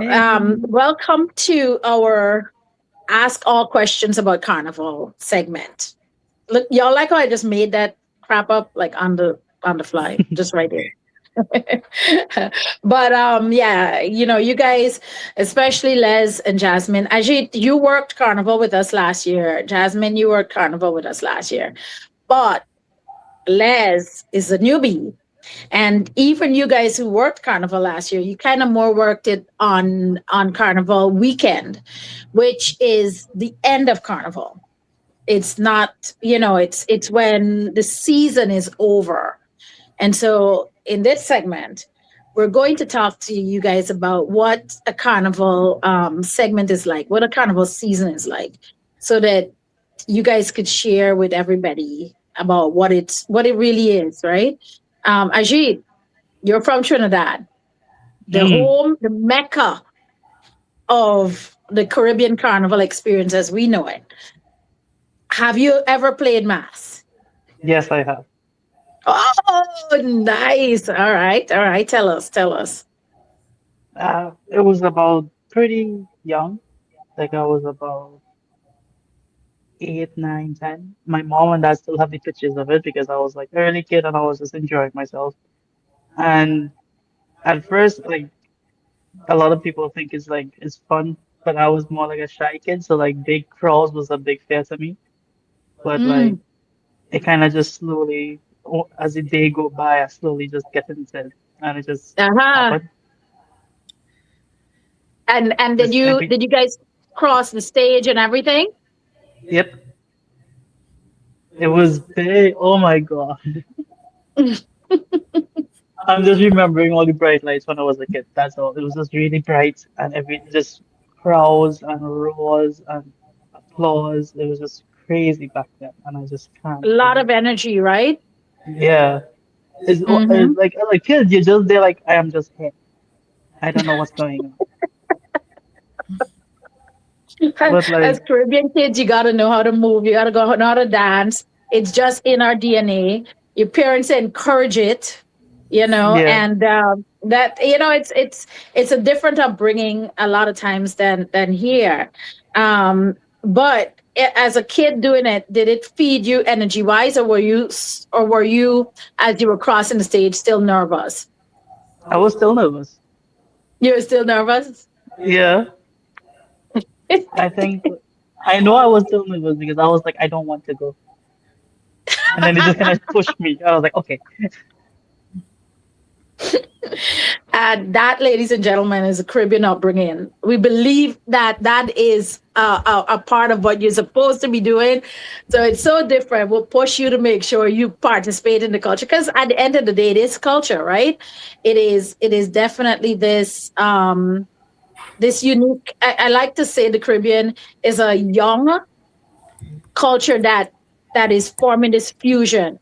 Welcome to our Ask All Questions About Carnival segment. Look, y'all like how I just made that crap up like on the fly, just right there. But yeah, you guys, especially Les and Jasmine. Ajit, you worked Carnival with us last year. Jasmine, you worked Carnival with us last year. But Les is a newbie. And even you guys who worked Carnival last year, you kind of more worked it on Carnival weekend, which is the end of Carnival. It's not, it's when the season is over. And so in this segment, we're going to talk to you guys about what a Carnival segment is like, what a Carnival season is like, so that you guys could share with everybody about what it really is, right? Ajit, you're from Trinidad, the Mm. home, the mecca of the Caribbean Carnival experience as we know it. Have you ever played maths? Yes, I have. Oh, nice. All right. All right. Tell us. It was about pretty young. Like I was about 8, 9, 10. My mom and dad still have the pictures of it because I was like early kid and I was just enjoying myself. And at first, like a lot of people think it's fun, but I was more like a shy kid, so like big crowds was a big fear to me. But like Mm. it kind of just slowly, as the day go by, I slowly just get into it, and it just Uh-huh. happened. And did Just you every did you guys cross the stage and everything? Yep, it was big. Oh my God. I'm just remembering all the bright lights when I was a kid. That's all. It was just really bright and every just crowds and roars and applause. It was just crazy back then, and I just A can't lot believe. of energy, right? Yeah, Mm-hmm. it's like as a kid, you're just there like I am just here. I don't know what's going on, but As like Caribbean kids, you got to know how to move. You got to know how to dance. It's just in our DNA. Your parents encourage it, yeah. and that it's a different upbringing a lot of times than here. But as a kid doing it, did it feed you energy wise, or were you as you were crossing the stage still nervous? I was still nervous. You were still nervous. Yeah, I think I know I was still nervous because I was like I don't want to go, and then they just kind of pushed me. I was like okay. And that, ladies and gentlemen, is a Caribbean upbringing. We believe that that is a part of what you're supposed to be doing. So it's so different. We'll push you to make sure you participate in the culture because at the end of the day, it is culture, right? It is definitely this unique. I like to say the Caribbean is a young culture that is forming this fusion,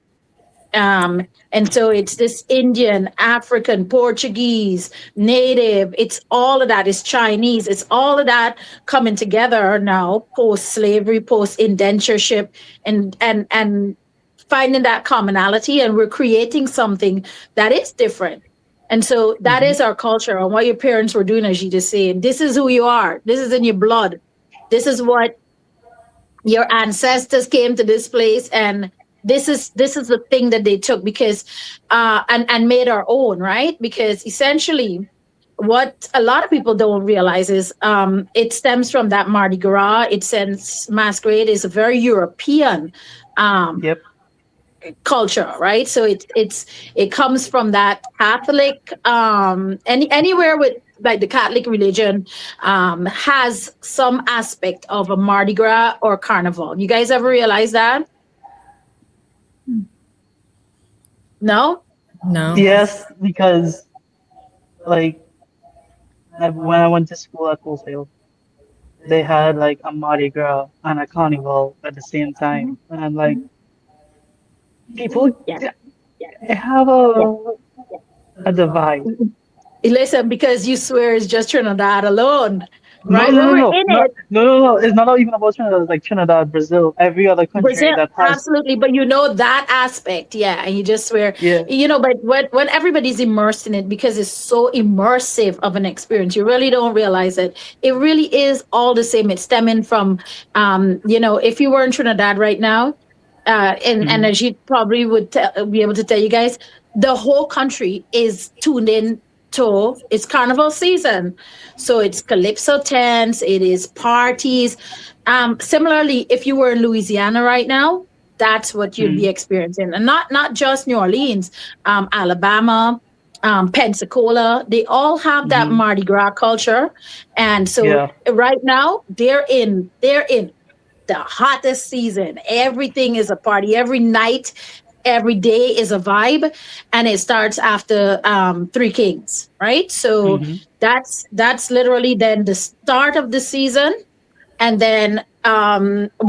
and so it's this Indian, African, Portuguese, native, it's all of that, it's Chinese, it's all of that coming together now, post slavery, post indentureship, and finding that commonality, and we're creating something that is different. And so that Hmm. is our culture, and what your parents were doing, as you just saying, this is who you are, this is in your blood, this is what your ancestors came to this place, and this is the thing that they took because and made our own, right? Because essentially what a lot of people don't realize is it stems from that Mardi Gras. It sends masquerade is a very European um Yep. culture, right? So it comes from that Catholic, anywhere with like the Catholic religion has some aspect of a Mardi Gras or Carnival. You guys ever realize that? No. No. Yes, because like when I went to school at Wholesale, they had like a Mardi Gras and a Carnival at the same Mhm. time, and like Mhm. people Yeah. they have Yeah. a divide. Listen, because you swear it's just Trinidad alone. No, right? no, When no, we're no, in no, it, no, no, no. It's not even about Trinidad. It's like Trinidad, Brazil, every other country Brazil, that has. absolutely. But you know that aspect, yeah. And you just swear, Yeah. but when everybody's immersed in it because it's so immersive of an experience, you really don't realize it. It really is all the same. It's stemming from, if you were in Trinidad right now, and Hmm. as you probably would be able to tell you guys, the whole country is tuned in to it's carnival season. So it's calypso tents, it is parties. Similarly, if you were in Louisiana right now, that's what you'd be Hmm. experiencing, and not just New Orleans, Alabama, Pensacola. They all have that Hmm. Mardi Gras culture, and so Yeah. right now they're in the hottest season. Everything is a party. Every night, every day is a vibe, and it starts after Three Kings, right? So Hmm. that's literally then the start of the season. And then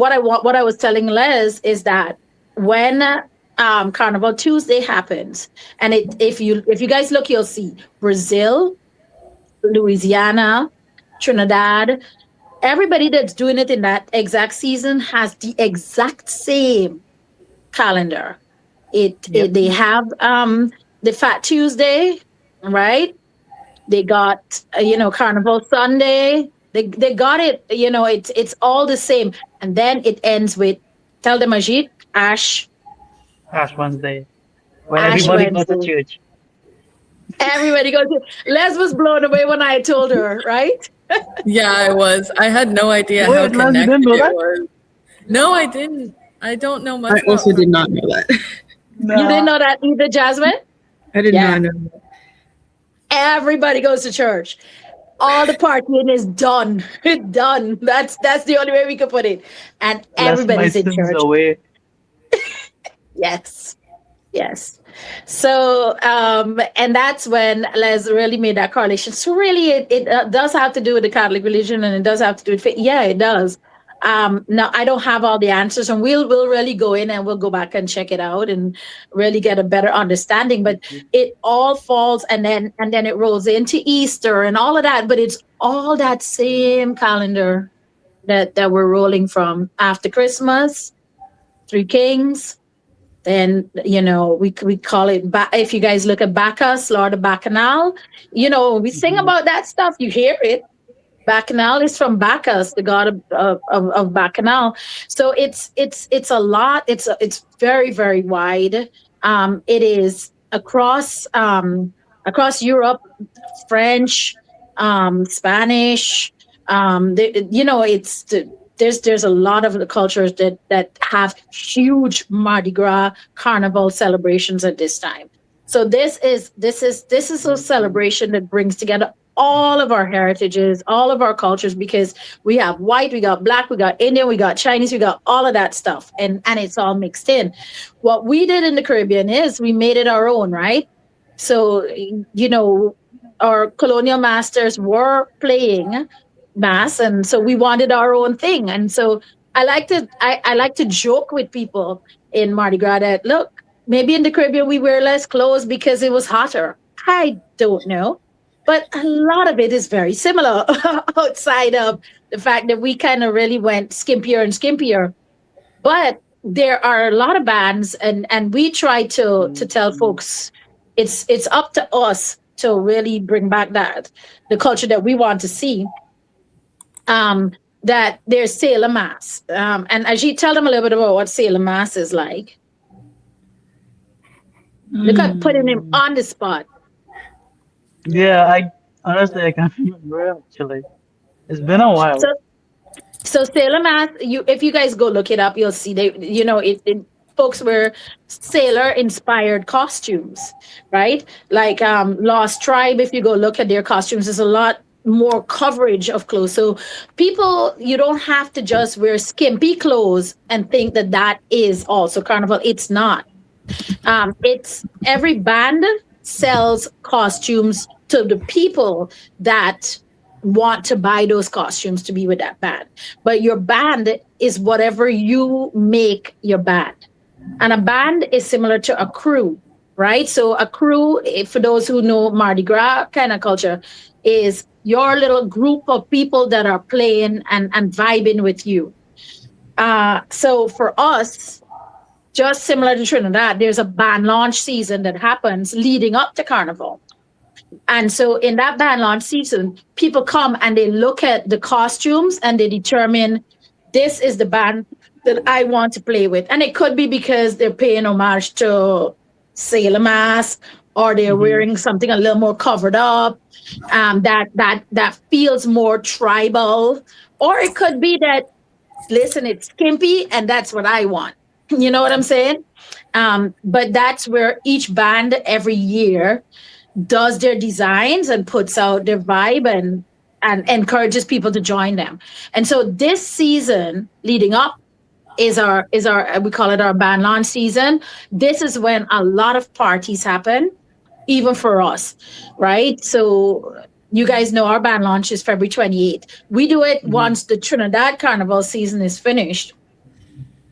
what I was telling Les is that when Carnival Tuesday happens, and if you guys look, you'll see Brazil, Louisiana, Trinidad, everybody that's doing it in that exact season has the exact same calendar. Yep. They have the Fat Tuesday, right? They got Carnival Sunday. They got it. It's all the same, and then it ends with tell the Majid Ash Wednesday, when Ash everybody goes to Wednesday. church. Everybody goes. Les was blown away when I told her. Right? Yeah, I was. I had no idea how Wait, Les, you didn't connected know it that? was. No, I didn't. I don't know I much about also did Carnival. not know that. You didn't Nah. know that either, Jasmine. I did Yeah. not know that. Everybody goes to church. All the partying is done. Done. That's the only way we could put it. And Bless my everybody's in sins church. away. Yes. Yes. So, and that's when Les really made that correlation. So, really, it does have to do with the Catholic religion, and it does have to do with faith. Yeah, it does. Now, I don't have all the answers, and we'll really go in and we'll go back and check it out and really get a better understanding. But it all falls, and then it rolls into Easter and all of that. But it's all that same calendar that we're rolling from after Christmas, Three Kings, then we call it if you guys look at Bacchus, Lord of Bacchanal, we sing Hmm. about that stuff. You hear it. Bacchanal is from Bacchus, the god of Bacchanal. So it's a lot. It's very very wide. It is across Europe, French, Spanish. There's a lot of the cultures that have huge Mardi Gras carnival celebrations at this time. So this is a celebration that brings together all of our heritages, all of our cultures, because we have white, we got black, we got Indian, we got Chinese, we got all of that stuff, and it's all mixed in. What we did in the Caribbean is we made it our own, right? So our colonial masters were playing mass, and so we wanted our own thing. And so I like to joke with people in Mardi Gras that, look, maybe in the Caribbean we wear less clothes because it was hotter. I don't know, but a lot of it is very similar outside of the fact that we kind of really went skimpier and skimpier. But there are a lot of bands, and we try to tell folks it's up to us to really bring back the culture that we want to see. um, that there's Sailor Mass. And as you tell them a little bit about what Sailor Mass is like, look at putting him Mm. on the spot. Yeah, I honestly I can't remember actually. It's been a So, while. so Sailor Mass, if you guys go look it up, you'll see folks wear sailor inspired costumes, right? Like Lost Tribe, if you go look at their costumes, there's a lot more coverage of clothes. So people, you don't have to just wear skimpy clothes and think that is also carnival. It's not. It's every band sells costumes to the people that want to buy those costumes to be with that band. But your band is whatever you make your band. And a band is similar to a crew, right? So a crew, for those who know Mardi Gras kind of culture, is your little group of people that are playing and vibing with you. So for us, just similar to Trinidad, there's a band launch season that happens leading up to Carnival. And so in that band launch season, people come and they look at the costumes and they determine this is the band that I want to play with. And it could be because they're paying homage to Sailor Mask, or they're Hmm. wearing something a little more covered up, that feels more tribal. Or it could be that, listen, it's skimpy and that's what I want. You know what I'm saying? But that's where each band every year does their designs and puts out their vibe and encourages people to join them. And so this season leading up is our we call it our band launch season. This is when a lot of parties happen, even for us, right? So you guys know our band launch is February 28th. We do it Hmm. once the Trinidad Carnival season is finished.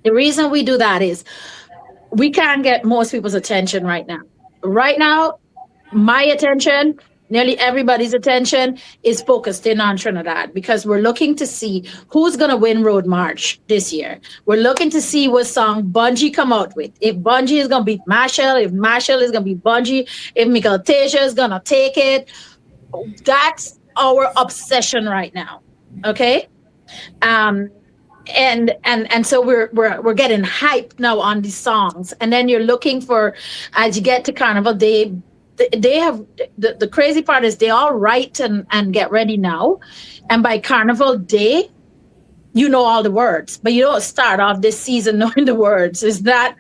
The reason we do that is we can't get most people's attention right now. Right now, my attention, nearly everybody's attention is focused in on Trinidad because we're looking to see who's going to win Road March this year. We're looking to see what song Bungie come out with. If Bungie is going to beat Marshall, if Marshall is going to beat Bungie, if Michael Teja is going to take it. That's our obsession right now. Okay. Um, and so we're getting hyped now on these songs, and then you're looking for, as you get to Carnival, they have the crazy part is they all write and get ready now, and by Carnival Day you know all the words, but you don't start off this season knowing the words. Is that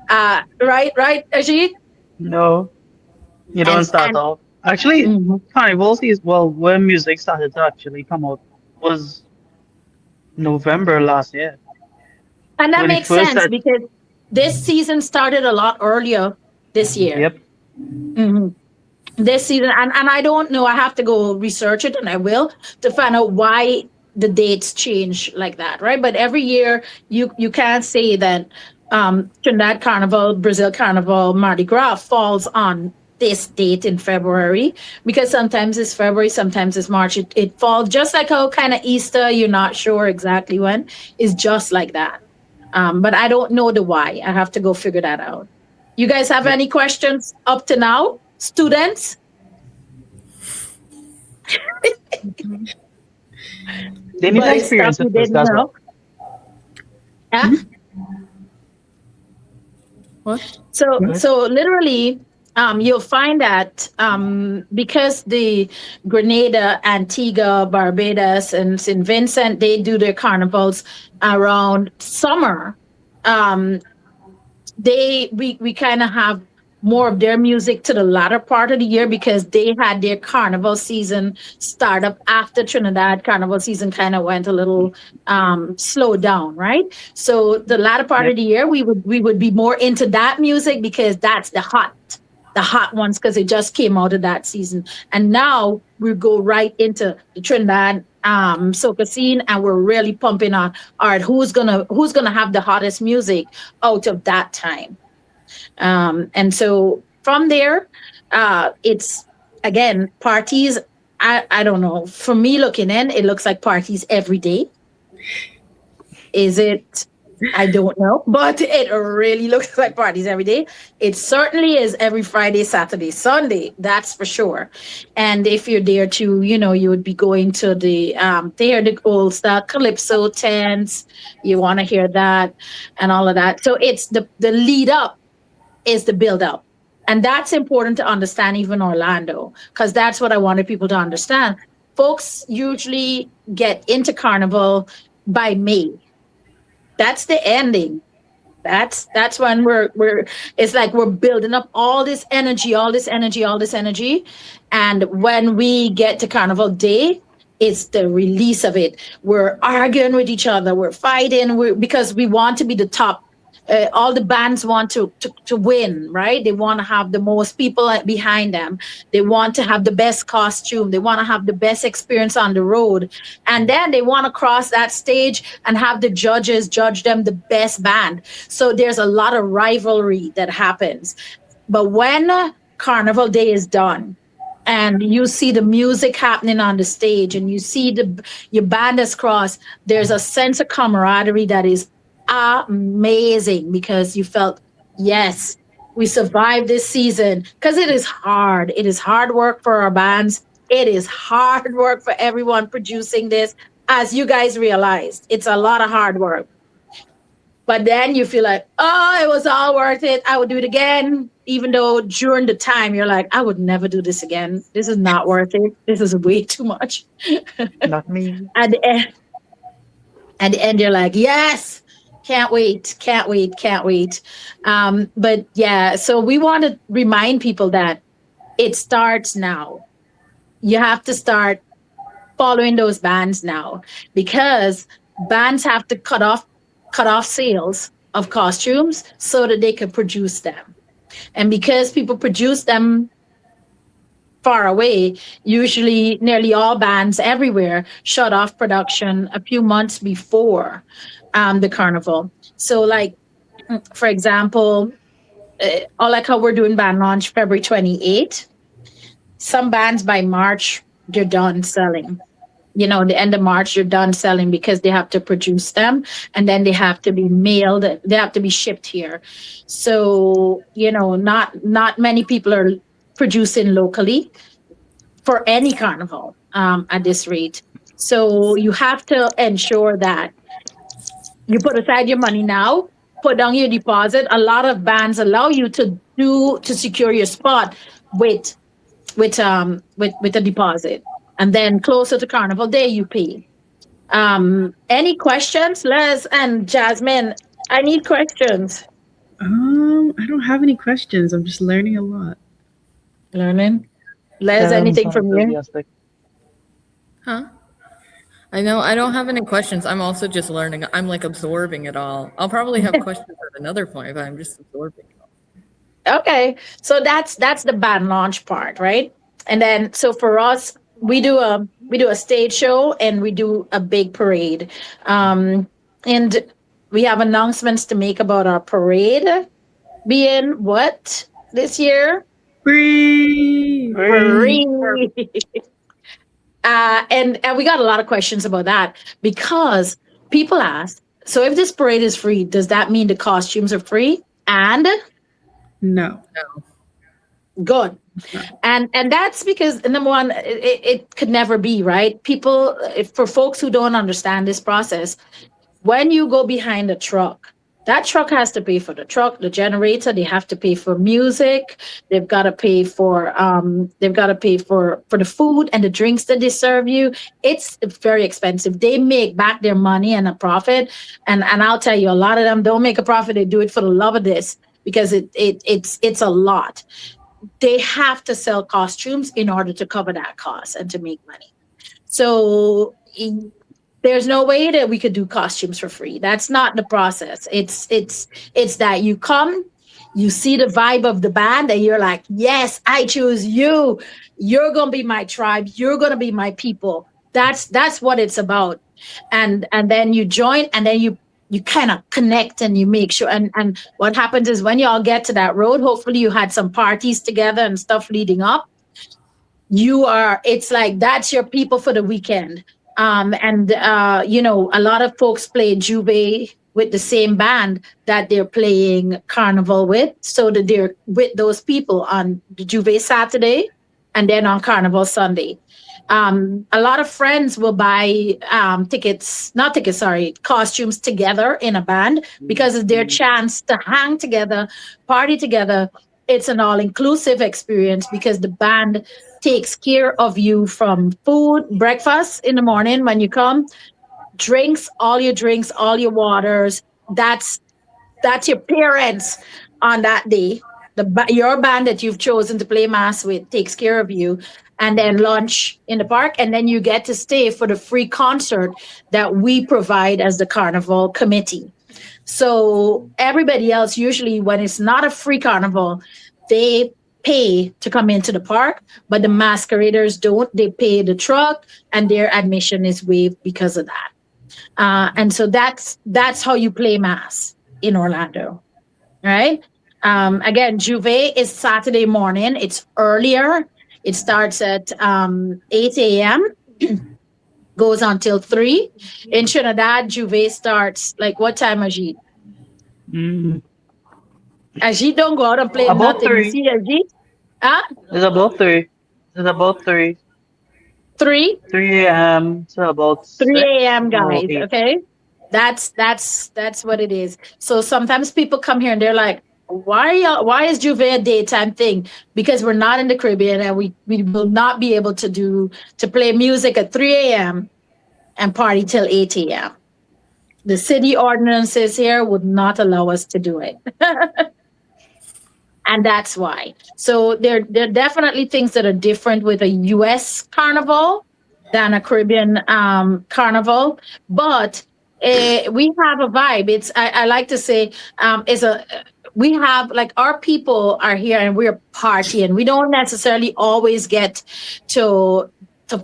right, Ajit? No, you don't start And off. Actually, mhm. Carnival is, well, when music started to actually come out was November last year. And that When it makes first sense started. because this season started a lot earlier this year. Yep. Mhm. This season, and I don't know, I have to go research it, and I will, to find out why the dates change like that, right? But every year you can't say that Trinidad Carnival, Brazil Carnival, Mardi Gras falls on this date in February, because sometimes it's February, sometimes it's March. It falls just like how kind of Easter, you're not sure exactly when, is just like that. But I don't know the why. I have to go figure that out. You guys have Yep. any questions up to now, students? They need to But it's stuff experience it you first didn't as know. well. Yeah. What? So Right? so literally, you'll find that because the Grenada, Antigua, Barbados, and St. Vincent, they do their carnivals around summer. Um, we kind of have more of their music to the latter part of the year because they had their carnival season start up after Trinidad carnival season kind of went a little slowed down, right? So the latter part of Yep. the year we would be more into that music because that's the hot ones because it just came out of that season. And now we go right into the Trinidad soca scene, and we're really pumping on, all right, who's gonna have the hottest music out of that time. And so from there, it's again parties. I don't know. For me looking in, it looks like parties every day. Is it? I don't know, but it really looks like parties every day. It certainly is every Friday, Saturday, Sunday. That's for sure. And if you're there too, you would be going to the old style calypso tents. You want to hear that and all of that. So it's the lead up is the build up. And that's important to understand, even Orlando, because that's what I wanted people to understand. Folks usually get into Carnival by May. That's the ending. That's when we're it's like we're building up all this energy, all this energy, all this energy. And when we get to Carnival Day, it's the release of it. We're arguing with each other, we're fighting, because we want to be the top. All the bands want to win, right? They want to have the most people behind them. They want to have the best costume. They want to have the best experience on the road. And then they want to cross that stage and have the judges judge them the best band. So there's a lot of rivalry that happens. But when Carnival Day is done, and you see the music happening on the stage, and you see your band is crossed, there's a sense of camaraderie that is amazing, because you felt, yes, we survived this season, because it is hard work for our bands, it is hard work for everyone producing this. As you guys realized, it's a lot of hard work, but then you feel like, oh, it was all worth it. I would do it again. Even though during the time you're like, I would never do this again. This is not worth it. This is way too much. Not me. At the end, at the end you're like, yes, can't wait, can't wait, can't wait. But yeah, so we want to remind people that it starts now. You have to start following those bands now, because bands have to cut off sales of costumes so that they can produce them. And because people produce them far away, usually nearly all bands everywhere shut off production a few months before the carnival. So, like, for example, like how we're doing band launch February 28th, some bands by March, they're done selling. You know, the end of March, you're done selling, because they have to produce them, and then they have to be mailed. They have to be shipped here. So, you know, not many people are producing locally for any carnival at this rate. So you have to ensure that you put aside your money now, put down your deposit. A lot of bands allow you to secure your spot with with a deposit, and then closer to carnival day you pay. Any questions, Les and Jasmine? I need questions. I don't have any questions. I'm just learning a lot. Learning. Les, That doesn't anything sound from you? enthusiastic. Huh? I know I don't have any questions. I'm also just learning. I'm like absorbing it all. I'll probably have questions at another point, but I'm just absorbing it all. Okay, so that's the band launch part, right? And then, so for us, we do a stage show, and we do a big parade, and we have announcements to make about our parade being what this year? Free. Free. And we got a lot of questions about that, because people ask, so if this parade is free, does that mean the costumes are free? And No. good. And that's because, number one, it could never be, right? People, for folks who don't understand this process, when you go behind a truck, that truck has to pay for the truck, the generator. They have to pay for music. They've got to pay for for the food and the drinks that they serve you. It's very expensive. They make back their money and a profit. And I'll tell you, a lot of them don't make a profit. They do it for the love of this, because it's a lot. They have to sell costumes in order to cover that cost and to make money. So there's no way that we could do costumes for free. That's not the process. It's that you come, you see the vibe of the band, and you're like, yes, I choose you. You're gonna be my tribe. You're gonna be my people. That's what it's about. And then you join, and then you kind of connect, and you make sure. And what happens is, when you all get to that road, hopefully you had some parties together and stuff leading up. It's like, that's your people for the weekend. You know, a lot of folks play Juve with the same band that they're playing Carnival with, so that they're with those people on the Juve Saturday, and then on Carnival Sunday. A lot of friends will buy costumes together in a band, because it's their chance to hang together, party together. It's an all-inclusive experience, because the band takes care of you from food, breakfast in the morning when you come, drinks, all your waters. That's your parents on that day. Your band that you've chosen to play mass with takes care of you, and then lunch in the park, and then you get to stay for the free concert that we provide as the Carnival committee. So everybody else, usually when it's not a free carnival, they pay to come into the park, but the masqueraders don't. They pay the truck, and their admission is waived because of that. And so that's how you play mass in Orlando, right? Again, Juve is Saturday morning. It's earlier. It starts at 8 a.m., goes until 3. In Trinidad, Juve starts like what time, Ajit? Mm, Ajit don't go out and play about nothing. You 3. see, Ajit? Huh? It's about 3. It's about 3. 3? 3 a.m. to about 3 6 a.m., or guys. 8. Okay. That's what it is. So sometimes people come here and they're like, why is Juve a daytime thing? Because we're not in the Caribbean and we will not be able to play music at 3 a.m. and party till 8 a.m. The city ordinances here would not allow us to do it. And that's why. So there are definitely things that are different with a U.S. carnival than a Caribbean carnival, but we have a vibe. It's I like to say is a we have like our people are here and we're partying. We don't necessarily always get to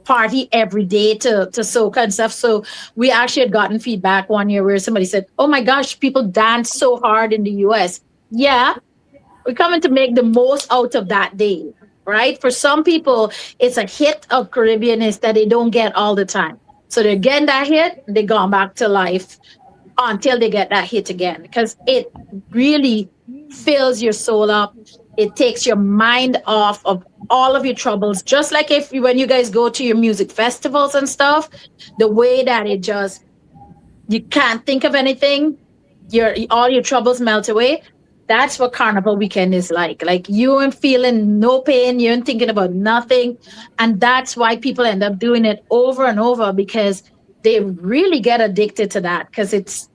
party every day to soca and stuff. So we actually had gotten feedback one year where somebody said, "Oh my gosh, people dance so hard in the U.S." Yeah, we're coming to make the most out of that day, right? For some people, it's a hit of Caribbeanness that they don't get all the time. So they're getting that hit, they gone back to life until they get that hit again because it really fills your soul up. It takes your mind off of all of your troubles. Just like if when you guys go to your music festivals and stuff, the way that it just you can't think of anything, your all your troubles melt away. That's what Carnival weekend is like. Like you ain't feeling no pain, you ain't thinking about nothing. And that's why people end up doing it over and over because they really get addicted to that because it's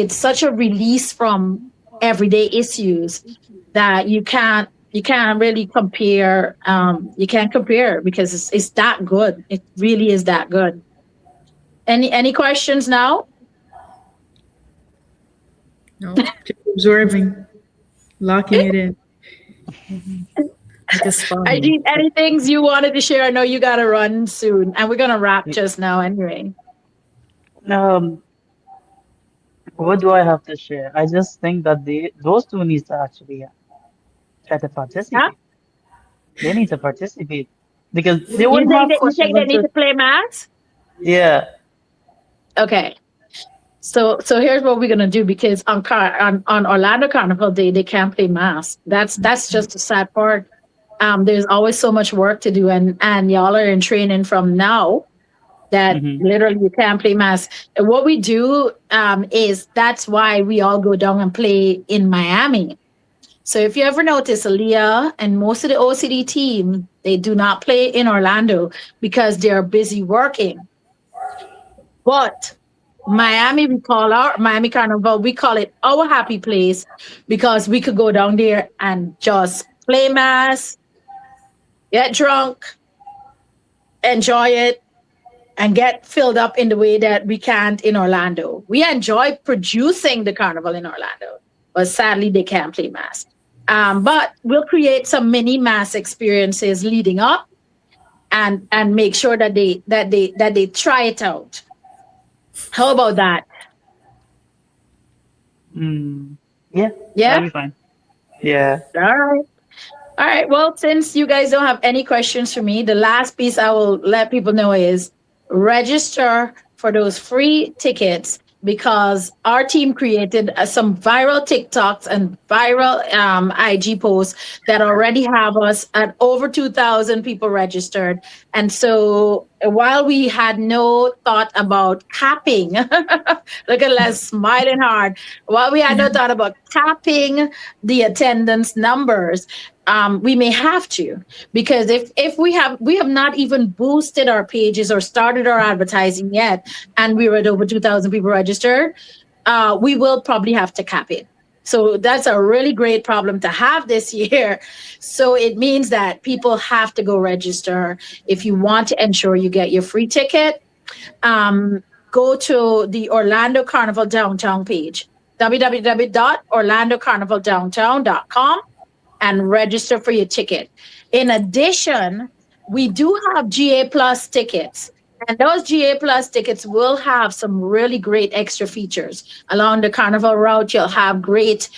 such a release from everyday issues that you can't really compare. You can't compare because it's that good. It really is that good. Any questions now? No, Just absorbing, locking it in. like a I sponge. need any things you wanted to share. I know you got to run soon, and we're gonna wrap Y- just now anyway. Um, what do I have to share? I just think that those two needs to actually try to Yeah. participate. They need to participate because they You wouldn't think have that you questions think they need until to play maths? yeah. Okay. So here's what we're gonna do because on Orlando Carnival Day they can't play mass. That's just the sad part. There's always so much work to do, and y'all are in training from now that Hmm. literally you can't play mass. And what we do is that's why we all go down and play in Miami. So if you ever notice, Aaliyah and most of the OCD team, they do not play in Orlando because they're busy working. But Miami, we call our Miami Carnival, we call it our happy place because we could go down there and just play mass, get drunk, enjoy it, and get filled up in the way that we can't in Orlando. We enjoy producing the carnival in Orlando, but sadly they can't play mass. But we'll create some mini mass experiences leading up and make sure that they try it out. How about that? Mm, yeah, Yeah. that'll be fine. Yeah. All right. All right. Well, since you guys don't have any questions for me, the last piece I will let people know is register for those free tickets because our team created some viral TikToks and viral IG posts that already have us at over 2,000 people registered. And so while we had no thought about capping, look at Les smiling hard. While we had no thought about capping the attendance numbers, we may have to because if we have not even boosted our pages or started our advertising yet, and we were at over 2,000 people registered, we will probably have to cap it. So that's a really great problem to have this year. So it means that people have to go register if you want to ensure you get your free ticket. Go to the Orlando Carnival Downtown page, www.orlandocarnivaldowntown.com, and register for your ticket. In addition, we do have GA Plus tickets. And those GA Plus tickets will have some really great extra features. Along the carnival route, you'll have great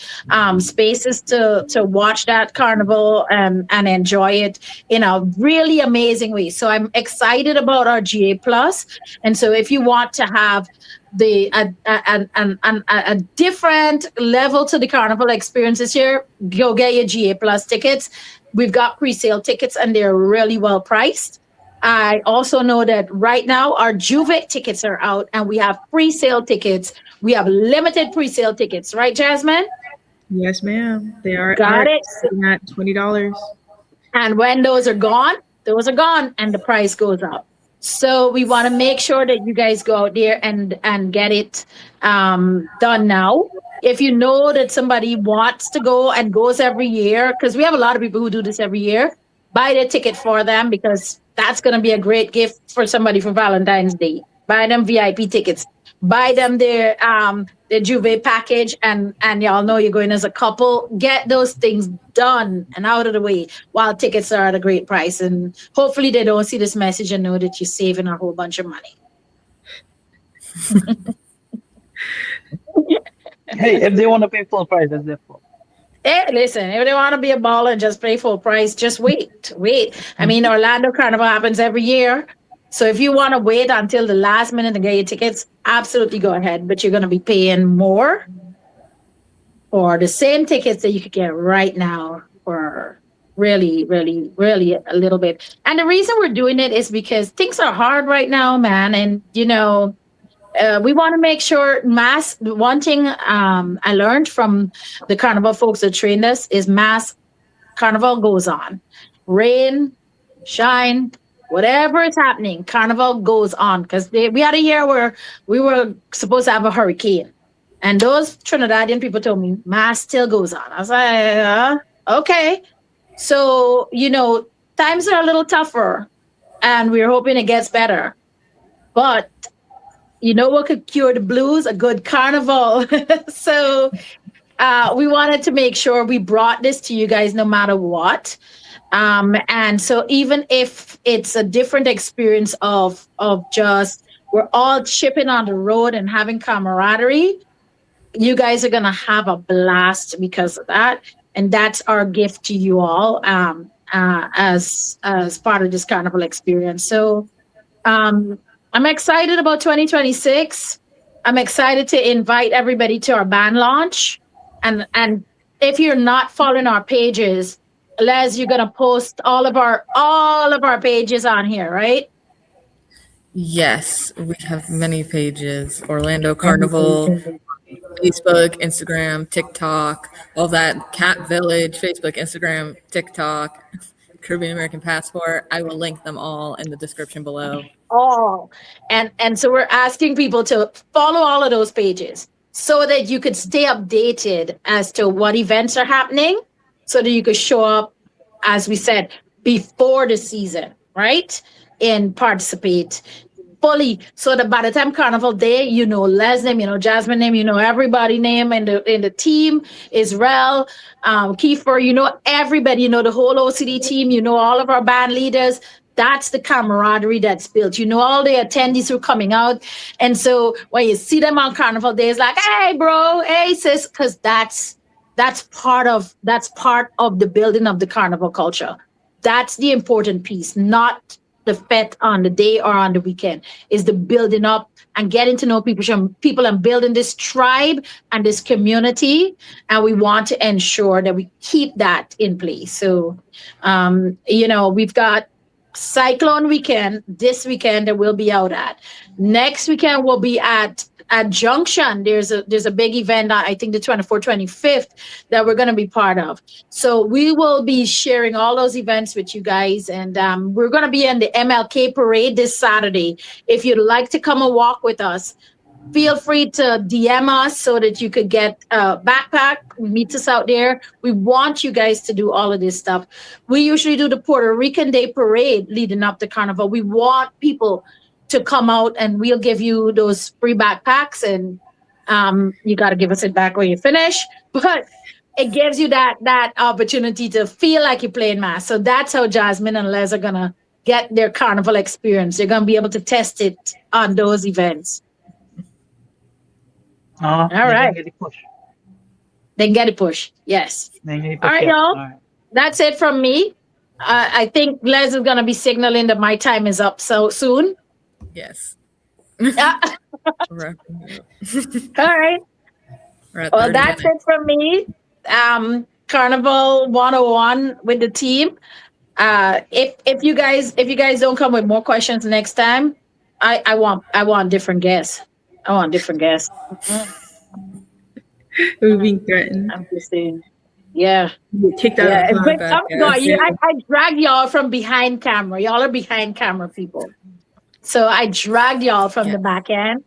spaces to watch that carnival and enjoy it in a really amazing way. So I'm excited about our GA Plus. And so if you want to have the a different level to the carnival experience this year, go get your GA Plus tickets. We've got pre-sale tickets and they're really well priced. I also know that right now our Juve tickets are out and we have pre-sale tickets. We have limited pre-sale tickets, right, Jasmine? Yes, ma'am. They Got are it. sitting at $20. And when those are gone, and the price goes up. So we want to make sure that you guys go out there and get it done now. If you know that somebody wants to go and goes every year, because we have a lot of people who do this every year, buy their ticket for them because that's going to be a great gift for somebody for Valentine's Day. Buy them VIP tickets. Buy them their Juve package, and y'all know you're going as a couple. Get those things done and out of the way while tickets are at a great price. And hopefully they don't see this message and know that you're saving a whole bunch of money. Hey, if they want to pay full price, that's their fault. Hey, listen, if they want to be a baller and just pay full price, just wait. I mean, Orlando Carnival happens every year. So if you want to wait until the last minute to get your tickets, absolutely go ahead. But you're going to be paying more for the same tickets that you could get right now for really, really, really a little bit. And the reason we're doing it is because things are hard right now, man. And, we want to make sure one thing I learned from the Carnival folks that trained us is mass Carnival goes on. Rain, shine, whatever is happening, Carnival goes on. Because we had a year where we were supposed to have a hurricane. And those Trinidadian people told me, mass still goes on. I was like, okay. So, times are a little tougher. And we're hoping it gets better. But you know what could cure the blues? A good carnival. So we wanted to make sure we brought this to you guys no matter what. And so even if it's a different experience of just we're all chipping on the road and having camaraderie, you guys are going to have a blast because of that. And that's our gift to you all as part of this carnival experience. So I'm excited about 2026. I'm excited to invite everybody to our band launch. And if you're not following our pages, Les, you're gonna post all of our pages on here, right? Yes, we have many pages. Orlando Carnival, Facebook, Instagram, TikTok, all that. Cat Village, Facebook, Instagram, TikTok, Caribbean American Passport. I will link them all in the description below. Oh, and so we're asking people to follow all of those pages so that you could stay updated as to what events are happening, so that you could show up, as we said, before the season, right? And participate fully, so that by the time Carnival Day, Les name, Jasmine name, everybody name in the team, Israel, Kiefer, everybody, the whole OCD team, all of our band leaders. That's the camaraderie that's built. All the attendees who are coming out. And so when you see them on Carnival Day, it's like, hey, bro, hey, sis, because that's part of the building of the carnival culture. That's the important piece, not the fete on the day or on the weekend, is the building up and getting to know people and building this tribe and this community. And we want to ensure that we keep that in place. So, we've got Cyclone Weekend this weekend that we'll be out at. Next weekend we'll be at Junction. There's a big event, I think the 24th, 25th, that we're going to be part of. So we will be sharing all those events with you guys. And we're going to be in the MLK parade this Saturday. If you'd like to come and walk with us, feel free to DM us so that you could get a backpack, meet us out there. We want you guys to do all of this stuff. We usually do the Puerto Rican Day parade leading up to Carnival. We want people to come out and we'll give you those free backpacks, and you got to give us it back when you finish. But it gives you that opportunity to feel like you're playing mass. So that's how Jasmine and Les are going to get their carnival experience. They're going to be able to test it on those events. All They right. can get it push. They can get it push. Yes. They can get it All push. right, Yeah. y'all. All right. That's it from me. I think Les is going to be signaling that my time is up so soon. Yes. Yeah. Wrapping it up. All right. We're at Well, 30 that's minutes. it from me. Carnival 101 with the team. If you guys don't come with more questions next time, I want different guests. I want different guests. We're being threatened. I'm just saying. Yeah. You get kicked out Yeah. of the My But bad, no, guys. I drag y'all from behind camera. Y'all are behind camera people. So I dragged y'all from the back end.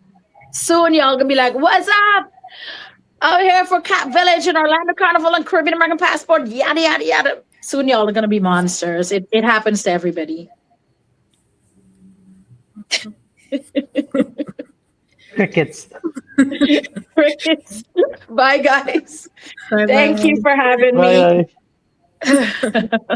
Soon y'all gonna be like, what's up? Out here for Cat Village and Orlando Carnival and Caribbean American Passport, yada yada yada. Soon y'all are gonna be monsters. It happens to everybody. Crickets. Crickets. Bye guys. Bye-bye. Thank you for having me. Bye.